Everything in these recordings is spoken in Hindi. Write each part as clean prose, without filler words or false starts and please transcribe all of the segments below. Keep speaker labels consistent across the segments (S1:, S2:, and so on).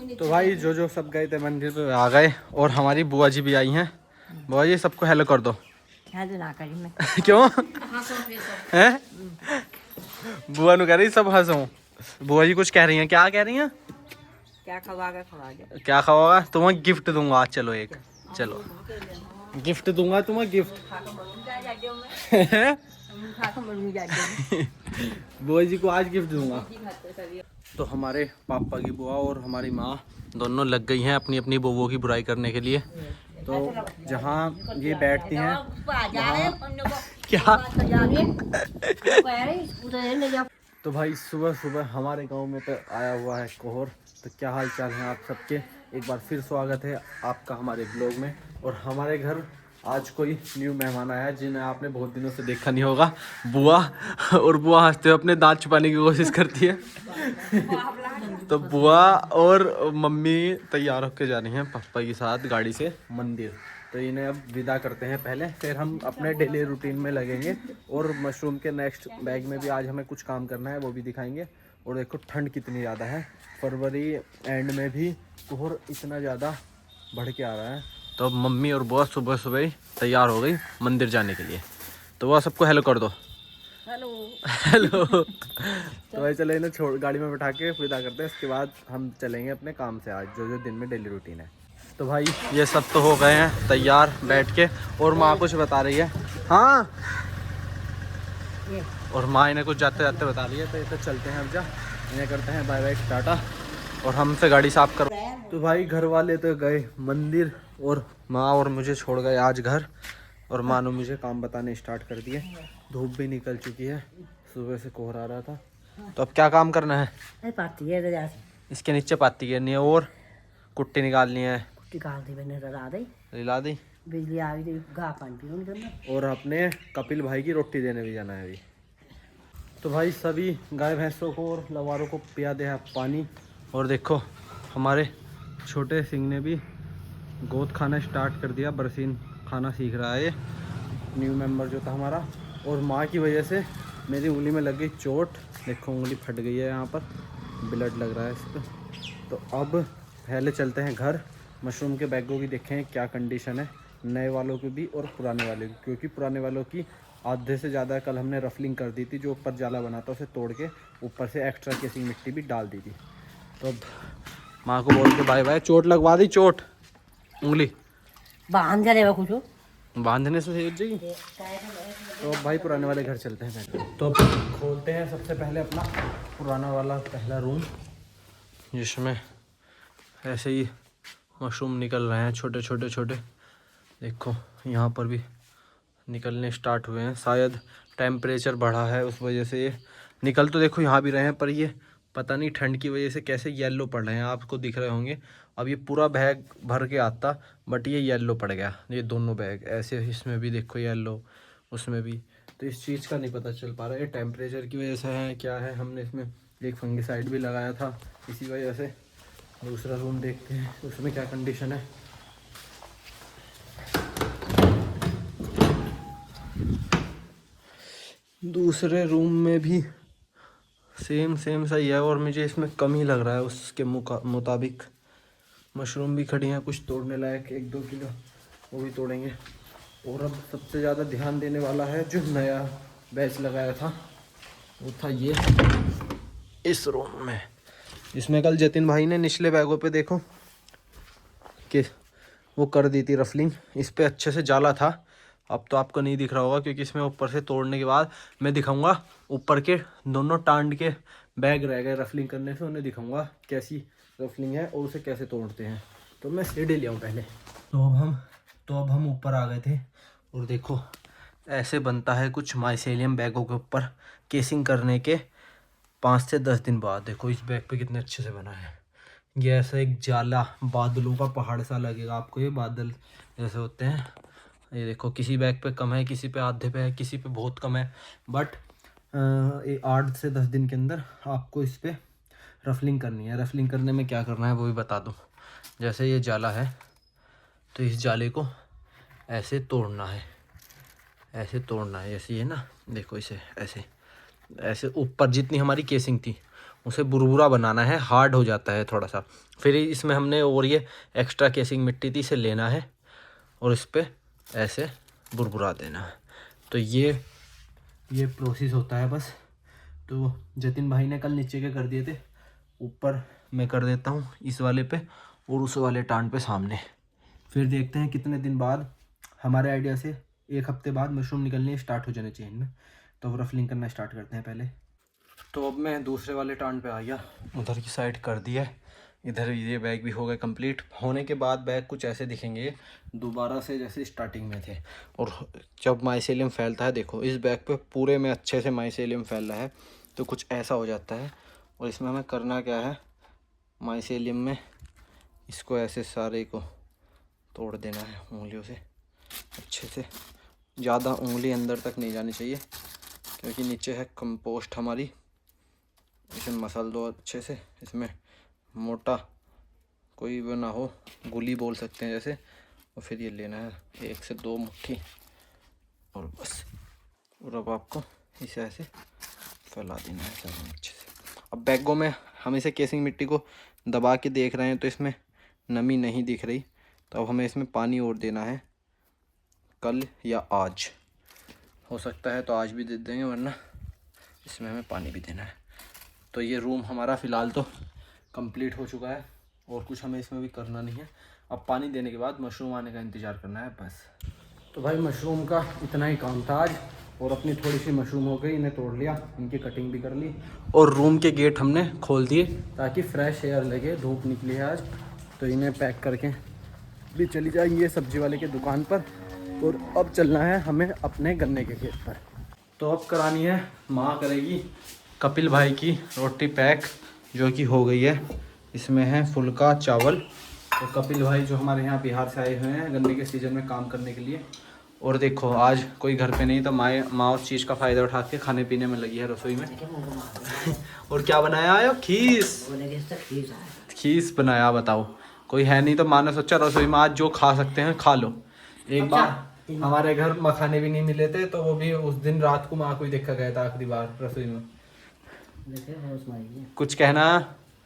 S1: तो भाई जो सब गए थे मंदिर पे आ गए और हमारी बुआ जी भी आई हैं। बुआ जी सबको हेलो कर दो।
S2: ना करी मैं
S1: क्यों हैं? बुआ नु कह रही सब हंसो। बुआ जी कुछ कह रही हैं, क्या कह रही हैं?
S2: क्या खवा दे।
S1: क्या खाओगा? तुम्हें गिफ्ट दूंगा आज, चलो एक, चलो गिफ्ट दूंगा तुम्हें, गिफ्ट। बुआ जी को आज गिफ्ट दूंगा। तो हमारे पापा की बुआ और हमारी माँ दोनों लग गई हैं अपनी अपनी बुआ की बुराई करने के लिए। तो जहाँ ये बैठती हैं क्या तो भाई सुबह सुबह हमारे गांव में तो आया हुआ है कोहर। तो क्या हाल चाल है आप सबके? एक बार फिर स्वागत है आपका हमारे ब्लॉग में। और हमारे घर आज कोई न्यू मेहमान आया है जिन्हें आपने बहुत दिनों से देखा नहीं होगा, बुआ। और बुआ हंसते हुए अपने दांत छुपाने की कोशिश करती है। तो बुआ और मम्मी तैयार होकर जा रही हैं पापा के साथ गाड़ी से मंदिर। तो इन्हें अब विदा करते हैं पहले, फिर हम अपने डेली रूटीन में लगेंगे। और मशरूम के नेक्स्ट बैग में भी आज हमें कुछ काम करना है, वो भी दिखाएंगे। और देखो ठंड कितनी ज़्यादा है, फरवरी एंड में भी कोहर इतना ज़्यादा बढ़ के आ रहा है। तो मम्मी और बुआ सुबह सुबह ही तैयार हो गई मंदिर जाने के लिए। तो वह सबको हेलो कर दो।
S2: Hello
S1: hello. तो भाई चले इन्हें छोड़ गाड़ी में बैठा के विदा करते हैं, उसके बाद हम चलेंगे अपने काम से आज जो दिन में डेली रूटीन है। तो भाई ये सब तो हो गए हैं तैयार बैठ के, और माँ कुछ बता रही है। हाँ, और माँ इन्हें कुछ जाते जाते बता रही है। तो इसे चलते हैं अब, जा इन्हें करते हैं बाय बाय टाटा, और हमसे गाड़ी साफ कर। तो भाई घर वाले तो गए मंदिर और माँ और मुझे छोड़ गए आज घर। और माँ ने मुझे काम बताने स्टार्ट कर दिए। धूप भी निकल चुकी है, सुबह से कोहरा आ रहा था। तो अब क्या काम करना है?
S2: पाती है
S1: इसके नीचे पाती करनी है और कुट्टी निकालनी है।
S2: निकाल दी मैंने, ला दी,
S1: हिला दी,
S2: बिजली आ गई, घा पानी पी।
S1: और अपने कपिल भाई की रोटी देने भी जाना है अभी। तो भाई सभी गाय भैंसों को और लवारों को पिया दे है पानी। और देखो हमारे छोटे सिंह ने भी गोद खाना स्टार्ट कर दिया, बरसीन खाना सीख रहा है ये न्यू मेंबर जो था हमारा। और माँ की वजह से मेरी उंगली में लग गई चोट, देखो उंगली फट गई है, यहाँ पर ब्लड लग रहा है इस पर। तो अब पहले चलते हैं घर, मशरूम के बैगों की देखें क्या कंडीशन है, नए वालों की भी और पुराने वालों की। क्योंकि पुराने वालों की आधे से ज़्यादा कल हमने रफलिंग कर दी थी, जो ऊपर जाला बना था उसे तोड़ के ऊपर से एक्स्ट्रा केसिंग मिट्टी भी डाल दी थी। तो अब माँ को बोल के बाय बाय, चोट लगवा दी, चोट उंगली
S2: बांध जाएगा कुछ
S1: बांधने से सही हो जाएगी। तो अब भाई पुराने वाले घर चलते हैं पहले। तो अब खोलते हैं सबसे पहले अपना पुराना वाला पहला रूम, जिसमें ऐसे ही मशरूम निकल रहे हैं छोटे छोटे छोटे। देखो यहाँ पर भी निकलने स्टार्ट हुए हैं, शायद टेम्परेचर बढ़ा है उस वजह से ये निकल तो देखो यहाँ भी रहे हैं, पर ये पता नहीं ठंड की वजह से कैसे येलो पड़ रहे हैं, आपको दिख रहे होंगे। अब ये पूरा बैग भर के आता, बट ये येलो पड़ गया, ये दोनों बैग ऐसे, इसमें भी देखो येलो, उसमें भी। तो इस चीज़ का नहीं पता चल पा रहा है, ये टेम्परेचर की वजह से है क्या है। हमने इसमें एक फंगिसाइड भी लगाया था इसी वजह से। दूसरा रूम देखते हैं उसमें क्या कंडीशन है। दूसरे रूम में भी सेम सही है, और मुझे इसमें कम ही लग रहा है उसके मुताबिक। मशरूम भी खड़ी हैं कुछ तोड़ने लायक, 1-2 किलो, वो भी तोड़ेंगे। और अब सबसे ज़्यादा ध्यान देने वाला है जो नया बैच लगाया था, वो था ये इस रूम में। इसमें कल जतिन भाई ने निचले बैगों पे देखो कि वो कर दी थी रफलिंग, इस पे अच्छे से जाला था। अब तो आपको नहीं दिख रहा होगा क्योंकि इसमें ऊपर से तोड़ने के बाद मैं दिखाऊंगा ऊपर के दोनों टांड के बैग रह गए रफलिंग करने से, उन्हें दिखाऊंगा कैसी रफलिंग है और उसे कैसे तोड़ते हैं। तो मैं सीढ़ी ले आऊँ पहले। तो अब हम ऊपर आ गए थे, और देखो ऐसे बनता है कुछ माइसेलियम बैगों के ऊपर केसिंग करने के 5 से 10 दिन बाद। देखो इस बैग पे कितने अच्छे से बना है। ये ऐसा एक जाला बादलों का पहाड़ सा लगेगा आपको, ये बादल जैसे होते हैं। ये देखो किसी बैग पे कम है, किसी पे आधे पे है, किसी पे बहुत कम है। बट 8 से 10 दिन के अंदर आपको इस पर रफलिंग करनी है। रफलिंग करने में क्या करना है वो भी बता दूँ। जैसे ये जाला है तो इस जाले को ऐसे तोड़ना है, ऐसे तोड़ना है, ऐसे ही है ना, देखो इसे ऐसे ऐसे ऊपर जितनी हमारी केसिंग थी उसे बुरबुरा बनाना है, हार्ड हो जाता है थोड़ा सा। फिर इसमें हमने और ये एक्स्ट्रा केसिंग मिट्टी थी, इसे लेना है और इस पर ऐसे बुरबुरा देना है। तो ये प्रोसेस होता है बस। तो जतिन भाई ने कल नीचे के कर दिए थे, ऊपर मैं कर देता हूँ इस वाले पे और उस वाले टांड पे सामने। फिर देखते हैं कितने दिन बाद, हमारे आइडिया से 1 हफ्ते बाद मशरूम निकलने स्टार्ट हो जाने चाहिए इनमें। तो रफलिंग करना स्टार्ट करते हैं पहले। तो अब मैं दूसरे वाले टांड पे आ गया, उधर की साइड कर दिया है। इधर ये बैग भी हो गए कंप्लीट। होने के बाद बैग कुछ ऐसे दिखेंगे दोबारा से जैसे स्टार्टिंग में थे। और जब माइसेलियम फैलता है, देखो इस बैग पे पूरे में अच्छे से माइसेलियम फैल रहा है, तो कुछ ऐसा हो जाता है। और इसमें हमें करना क्या है, माइसेलियम में इसको ऐसे सारे को तोड़ देना है उंगलियों से अच्छे से। ज़्यादा उंगली अंदर तक नहीं जानी चाहिए, क्योंकि नीचे है कंपोस्ट हमारी। इसे मसल दो अच्छे से, इसमें मोटा कोई वो ना हो, गुली बोल सकते हैं जैसे। और फिर ये लेना है 1 से 2 मुट्ठी और बस। और अब आपको इसे ऐसे फैला देना है सब अच्छे से। अब बैगों में हम इसे केसिंग मिट्टी को दबा के देख रहे हैं, तो इसमें नमी नहीं दिख रही। तो अब हमें इसमें पानी और देना है, कल या आज हो सकता है तो आज भी दे देंगे, वरना इसमें हमें पानी भी देना है। तो ये रूम हमारा फ़िलहाल तो कंप्लीट हो चुका है और कुछ हमें इसमें भी करना नहीं है। अब पानी देने के बाद मशरूम आने का इंतज़ार करना है बस। तो भाई मशरूम का इतना ही काम था आज। और अपनी थोड़ी सी मशरूम हो गई, इन्हें तोड़ लिया, इनकी कटिंग भी कर ली और रूम के गेट हमने खोल दिए ताकि फ्रेश एयर लगे। धूप निकली है आज, तो इन्हें पैक करके भी चली जाएंगे सब्जी वाले की दुकान पर। और अब चलना है हमें अपने गन्ने के खेत पर। तो अब करानी है, माँ करेगी कपिल भाई की रोटी पैक, जो कि हो गई है। इसमें है फुल्का चावल। तो कपिल भाई जो हमारे यहाँ बिहार से आए हुए हैं गन्ने के सीज़न में काम करने के लिए। और देखो आज कोई घर पे नहीं, तो माँ उस चीज़ का फ़ायदा उठा के खाने पीने में लगी है रसोई में। और क्या बनाया आयो? खीस बनाया। बताओ, कोई है नहीं तो माँ ने सोचा रसोई में आज जो खा सकते हैं खा लो। एक बार हमारे घर मखाने भी नहीं मिले थे, तो वो भी उस दिन रात को माँ को ही देखा गया था आखिरी बार रसोई में। कुछ कहना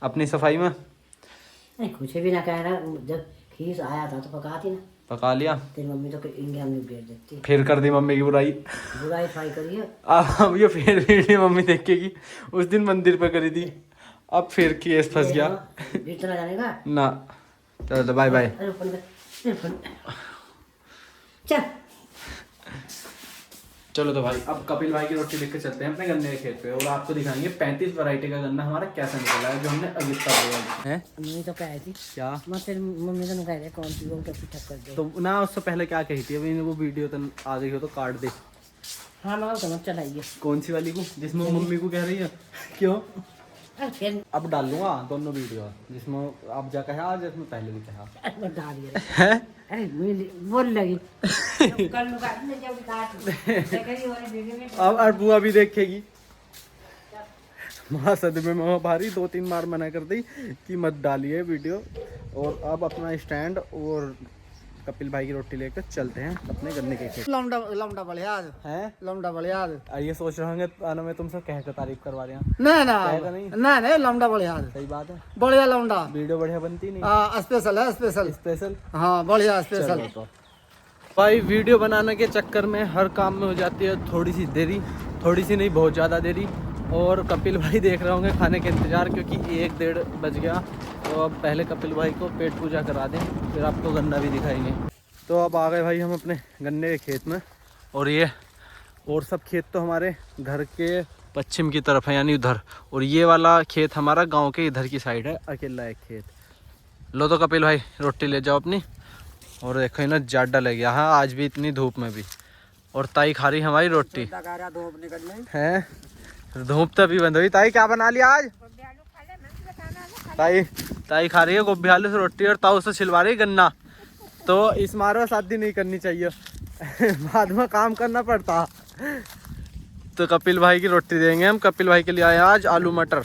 S1: अपनी सफाई में?
S2: नहीं, कुछ भी ना कहना। जब खीस आया था तो पकाती ना। पका
S1: लिया।
S2: तेरी मम्मी तो इंडिया में भेज देती।
S1: फिर कर दी मम्मी की बुराई
S2: ट्राई करिए।
S1: अब ये फिर वीडियो मम्मी देखेगी। उस दिन मंदिर पे करी थी, अब फिर केस फंस गया।
S2: इतना जानेगा
S1: ना। चलो बाय बाय। चलो तो भाई अब कपिल भाई की रोटी लेकर चलते हैं अपने गन्ने के खेत पे और आपको दिखाएंगे 35 वैरायटी का गन्ना हमारा कैसा निकला है, जो हमने अगिस्ता बोया है।
S2: मम्मी तो कह थी
S1: क्या?
S2: मैं तेरी मम्मी तो कह रही कौन सी वो कैसी टक्कर दे।
S1: तो ना उससे पहले क्या कही थी? अभी वो वीडियो तो आ गई हो तो काट दे।
S2: हाँ मैं समझ चलाइए।
S1: कौन सी वाली को? जिसमें मम्मी को कह रही है? क्यों? अब डाल लूंगा दोनों वीडियो, जिसमें अब जा कहा जिसमें पहले भी कहा।
S2: अरे बोल लगी।
S1: अब बुआ भी देखेगी। माँ सदमे में भारी 2-3 बार मना कर दी कि मत डालिए वीडियो। और अब अपना स्टैंड और कपिल भाई की रोटी लेकर चलते हैं अपने गन्ने के खेत।
S2: लौंडा बलियाद
S1: हैं?
S2: लौंडा बलियाद।
S1: ये सोच रहे होंगे आना मैं तुमसे कह कर तारीफ करवा रहे हैं।
S2: नहीं लौंडा बलियाद।
S1: सही बात है,
S2: बढ़िया लौंडा।
S1: वीडियो बढ़िया बनती नहीं?
S2: स्पेशल है, स्पेशल। हाँ बढ़िया स्पेशल।
S1: तो भाई वीडियो बनाने के चक्कर में हर काम में हो जाती है थोड़ी सी देरी, थोड़ी सी नहीं बहुत ज़्यादा देरी। और कपिल भाई देख रहे होंगे खाने के इंतज़ार, क्योंकि 1-1:30 बज गया। तो अब पहले कपिल भाई को पेट पूजा करा दें, फिर आपको गन्ना भी दिखाएंगे। तो अब आ गए भाई हम अपने गन्ने के खेत में। और ये और सब खेत तो हमारे घर के पश्चिम की तरफ है, यानी उधर। और ये वाला खेत हमारा गांव के इधर की साइड है, अकेला एक खेत। लो तो कपिल भाई रोटी ले जाओ अपनी। और देखो ना जाडा लग गया। हाँ आज भी इतनी धूप में भी। और ताई खा रही हमारी रोटी है। धूप तो अभी बंद हुई। ताई क्या बना लिया आज? ताई खा रही है गोभी आलू से रोटी और ताऊ से छिलवा रही गन्ना। तो इस मारो शादी नहीं करनी चाहिए बाद में काम करना पड़ता। तो कपिल भाई की रोटी देंगे हम। कपिल भाई के लिए आए आज आलू मटर।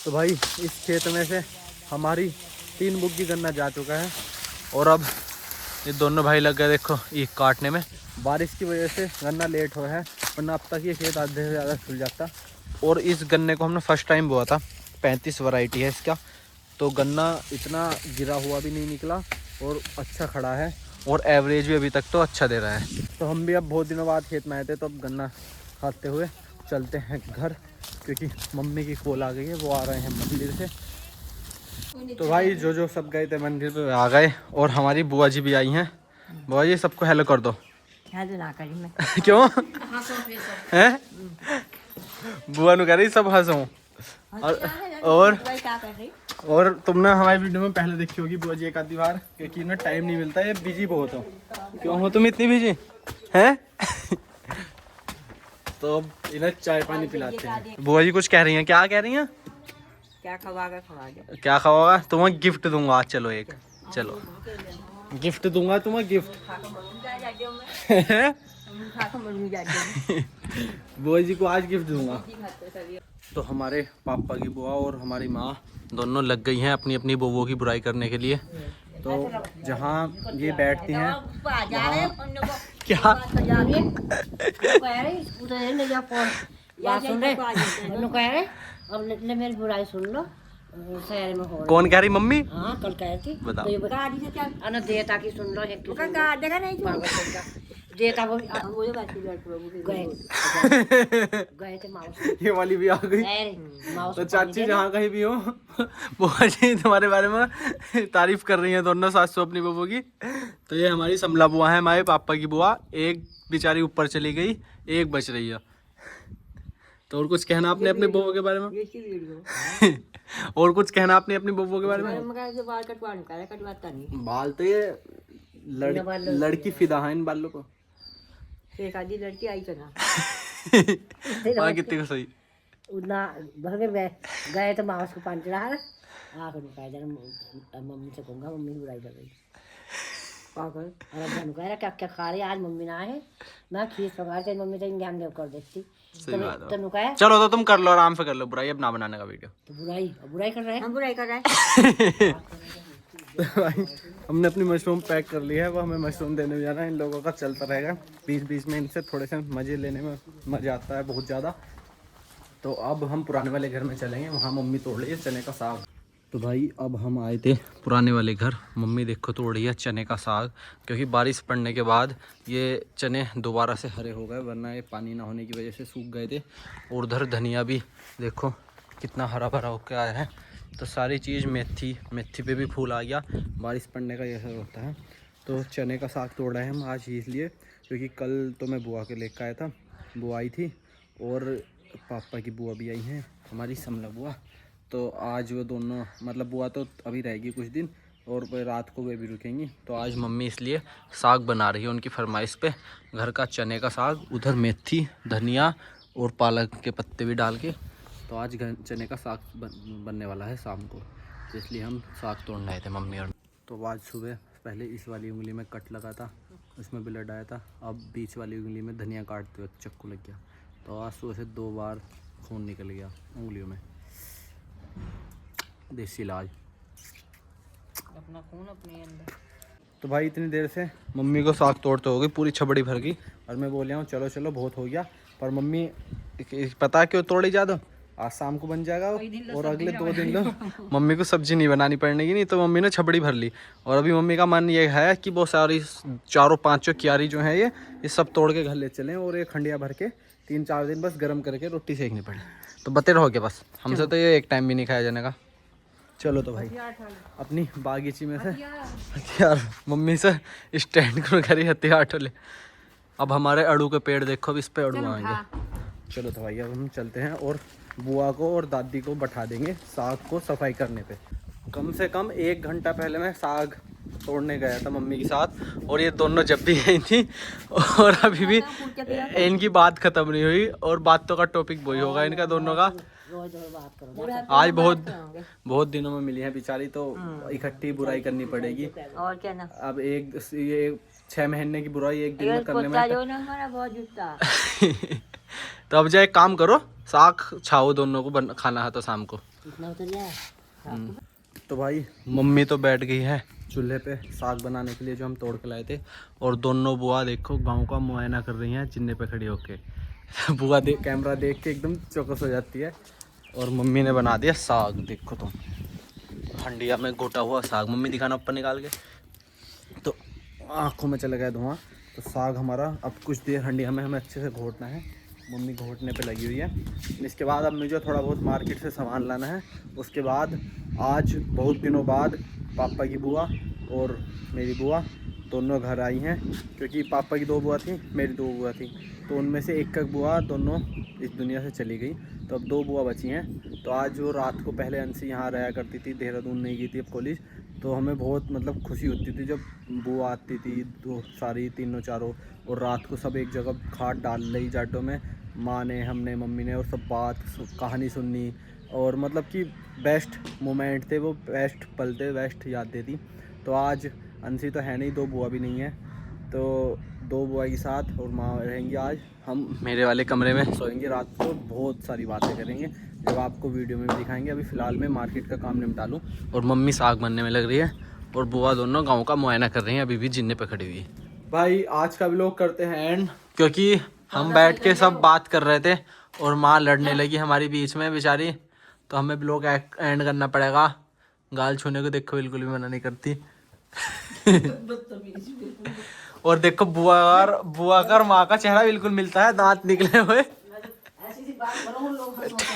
S1: तो भाई इस खेत में से हमारी 3 बुग्गी गन्ना जा चुका है। और अब ये दोनों भाई लग गए देखो ईख काटने में। बारिश की वजह से गन्ना लेट हो है, वरना अब तक ये खेत आधे से ज़्यादा खुल जाता। और इस गन्ने को हमने फर्स्ट टाइम बोआ था। 35 वैरायटी है इसका। तो गन्ना इतना गिरा हुआ भी नहीं निकला और अच्छा खड़ा है और एवरेज भी अभी तक तो अच्छा दे रहा है। तो हम भी अब बहुत दिनों बाद खेत में आए थे, तो अब गन्ना खाते हुए चलते हैं घर, क्योंकि मम्मी की कॉल आ गई है, वो आ रहे हैं मंदिर से। तो भाई जो सब गए थे मंदिर पे आ गए और हमारी बुआ जी भी आई हैं। बुआ जी सबको हेलो कर दो।
S2: ना करी मैं
S1: क्यों हैं? बुआ नु कह रही सब हंसो। और तुमने हमारी वीडियो में पहले देखी होगी बुआ जी एक आधी बार, क्योंकि इन्हें टाइम नहीं मिलता, ये बिजी बहुत हो। क्यों हो तुम इतनी बिजी हैं? तो अब इन्हें चाय पानी पिलाते हैं। बुआ जी कुछ कह रही हैं, क्या कह रही हैं?
S2: क्या खवागा
S1: क्या खवागा? तुम्हें गिफ्ट दूंगा आज, चलो एक, चलो गिफ्ट दूंगा तुम्हें, गिफ्ट। बुआ जी को आज गिफ्ट दूंगा। तो हमारे पापा की बुआ और हमारी माँ दोनों लग गई हैं अपनी अपनी बुआ की बुराई करने के लिए। तो जहाँ ये बैठती हैं क्या
S2: अब मेरी बुराई सुन लो। शहर में हो
S1: कौन कह रही? मम्मी?
S2: हाँ कल कह रही थी।
S1: बताओ।
S2: तो देता की सुन लो, एक देता वो गए थे माउस।
S1: ये वाली भी आ गई। तो चाची जहाँ कहीं भी हो, बुआ जी तुम्हारे बारे में तारीफ कर रही हैं दोनों सासू अपनी बहू की। तो ये हमारी समला बुआ है, हमारे पापा की बुआ। एक बेचारी ऊपर चली गई, एक बच रही है। तो और कुछ कहना आपने अपने बहू के बारे में? और कुछ कहना आपने अपनी बहू के बारे में? बाल तो ये लड़की फिदा है इन बालों को।
S2: एक आधी लड़की आई तो ना
S1: कितनी सही
S2: उतना भगे गए तो माउस को पानी चढ़ा आकर रुकाया जरा। मम्मी से कहूँगा, मम्मी की बुराई कर रही पागल। अरे कह रहा क्या क्या खा रही आज, मम्मी ना है मैं खीर पका के मम्मी तो ज्ञान देव कर देती। तो नुकाया
S1: चलो तो तुम कर लो, आराम से कर लो, बुराई अब ना बनाने का वीडियो।
S2: तो बुराई कर रहे हैं, हम बुराई कर रहे हैं।
S1: हमने अपनी मशरूम पैक कर ली है, वो हमें मशरूम देने जाना है। इन लोगों का चलता रहेगा, बीच बीच में इनसे थोड़े से मज़े लेने में मज़ा आता है बहुत ज़्यादा। तो अब हम पुराने वाले घर में चलेंगे, वहाँ मम्मी तोड़ रही है चने का साग। तो भाई अब हम आए थे पुराने वाले घर, मम्मी देखो तोड़ रही है चने का साग, क्योंकि बारिश पड़ने के बाद ये चने दोबारा से हरे हो गए, वरना ये पानी ना होने की वजह से सूख गए थे। और उधर धनिया भी देखो कितना हरा भरा होकर आया है। तो सारी चीज़ मेथी पे भी फूल आ गया, बारिश पड़ने का ये असर होता है। तो चने का साग तोड़ रहे हैं हम आज इसलिए, क्योंकि कल तो मैं बुआ के लेकर आया था, बुआ आई थी और पापा की बुआ भी आई हैं, हमारी समला बुआ। तो आज वो दोनों, मतलब बुआ तो अभी रहेगी कुछ दिन और रात को वे भी रुकेंगी। तो आज मम्मी इसलिए साग बना रही है उनकी फरमाइश पे, घर का चने का साग, उधर मेथी धनिया और पालक के पत्ते भी डाल के। तो आज चने का साग बनने वाला है शाम को, तो इसलिए हम साग तोड़ने आए थे मम्मी और। तो आज सुबह पहले इस वाली उंगली में कट लगा था, उसमें ब्लड आया था। अब बीच वाली उंगली में धनिया काटते हुए चाकू लग गया, तो आज सुबह से 2 बार खून निकल गया उंगलियों में। देसी इलाज,
S2: अपना खून अपने अंदर।
S1: तो भाई इतनी देर से मम्मी को साग तोड़ते हो गई, पूरी छबड़ी भर गई, और मैं बोल रहा हूँ चलो चलो बहुत हो गया। पर मम्मी पता क्यों तोड़ी ज़्यादा, आज शाम को बन जाएगा और अगले 2 दिन लो मम्मी को सब्जी नहीं बनानी पड़ने की, नहीं तो मम्मी ने छबड़ी भर ली। और अभी मम्मी का मन ये है कि वो सारी 4-5 क्यारी जो है ये सब तोड़ के घर ले चलें और एक खंडिया भर के 3-4 दिन बस गर्म करके रोटी सेकनी पड़े। तो बते रहोगे बस, हमसे तो ये एक टाइम भी नहीं खाया जाने का। चलो तो भाई अपनी बागीची में से हथियार मम्मी से स्टैंड करी हथियार टोले। अब हमारे अड़ू के पेड़ देखो, अब इस पे अड़ू आएंगे। चलो तो भाई अब हम चलते हैं और बुआ को और दादी को बैठा देंगे साग को सफाई करने पे। कम से कम 1 घंटा पहले मैं साग तोड़ने गया था मम्मी के साथ, और ये दोनों जब भी गई थी और अभी भी इनकी बात खत्म नहीं हुई, और बातों का टॉपिक वही होगा इनका दोनों का। आज बहुत दिनों में मिली है बेचारी, तो इकट्ठी बुराई करनी पड़ेगी।
S2: और क्या ना, अब
S1: ये 6 महीने की बुराई 1 दिन में करने में
S2: बहुत
S1: तो अब जाए काम करो, साग छाओ दोनों को खाना है तो शाम को। तो भाई मम्मी तो बैठ गई है चूल्हे पे साग बनाने के लिए जो हम तोड़ के लाए थे, और दोनों बुआ देखो गांव का मुआयना कर रही हैं चिन्ने पे खड़ी होके। बुआ कैमरा देख के एकदम चौकस हो जाती है। और मम्मी ने बना दिया साग, देखो तुम, हंडिया में घोटा हुआ साग। मम्मी दिखाना ऊपर निकाल के, तो आँखों में चला गया धुआं। तो साग हमारा अब कुछ देर हंडिया में हमें अच्छे से घोटना है। मम्मी घोटने पे लगी हुई है। इसके बाद अब मुझे थोड़ा बहुत मार्केट से सामान लाना है। उसके बाद आज बहुत दिनों बाद पापा की बुआ और मेरी बुआ दोनों घर आई हैं, क्योंकि पापा की 2 बुआ थी, मेरी 2 बुआ थी, तो उनमें से एक बुआ दोनों इस दुनिया से चली गई, तो अब 2 बुआ बची हैं। तो आज वो रात को, पहले अंशी यहाँ रहा करती थी, देहरादून नहीं गई थी अब कॉलेज, तो हमें बहुत मतलब खुशी होती थी जब बुआ आती थी, तो सारी तीनों चारों, और रात को सब एक जगह खाट डाल रही जाटों में, माँ ने, हमने, मम्मी ने, और सब कहानी सुननी, और मतलब कि बेस्ट मोमेंट थे वो, बेस्ट पल थे, बेस्ट यादें थी। तो आज अंशी तो है नहीं, 2 बुआ भी नहीं है, तो 2 बुआ के साथ और माँ रहेंगी। आज हम मेरे वाले कमरे में सोएंगे, रात को बहुत सारी बातें करेंगे जब आपको वीडियो में भी दिखाएंगे। अभी फ़िलहाल मैं मार्केट का काम निपटा लूँ, और मम्मी साग बनने में लग रही है, और बुआ दोनों गाँव का मुआयना कर रही हैं, अभी भी जिन्ने पे खड़ी हुई है। भाई आज का व्लॉग करते हैं एंड, क्योंकि हम बैठ के सब बात कर रहे थे और माँ लड़ने लगी हमारी बीच में बेचारी, तो हमें व्लॉग एंड करना पड़ेगा। गाल छूने को देखो बिल्कुल भी मना नहीं करती। और देखो बुआ का और माँ का चेहरा बिल्कुल मिलता है, दांत निकले हुए।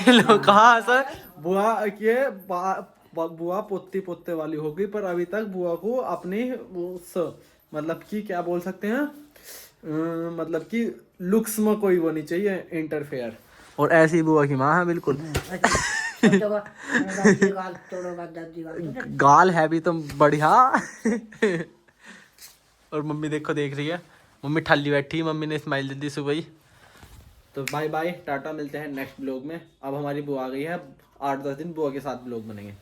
S1: लोग कहाँ सर, बुआ पोती पोते वाली होगी, पर अभी तक बुआ को अपनी मतलब कि क्या बोल सकते हैं, मतलब कि लुक्स में कोई वो नहीं चाहिए इंटरफेयर, और ऐसी बुआ की माँ है बिल्कुल। गाल है भी तो बढ़िया। और मम्मी देखो देख रही है, मम्मी ठल्ली बैठी, मम्मी ने स्माइल दे दी सुबह ही। तो बाय बाय, टाटा, मिलते हैं नेक्स्ट ब्लॉग में। अब हमारी बुआ आ गई है, 8-10 दिन बुआ के साथ ब्लॉग बनेंगे।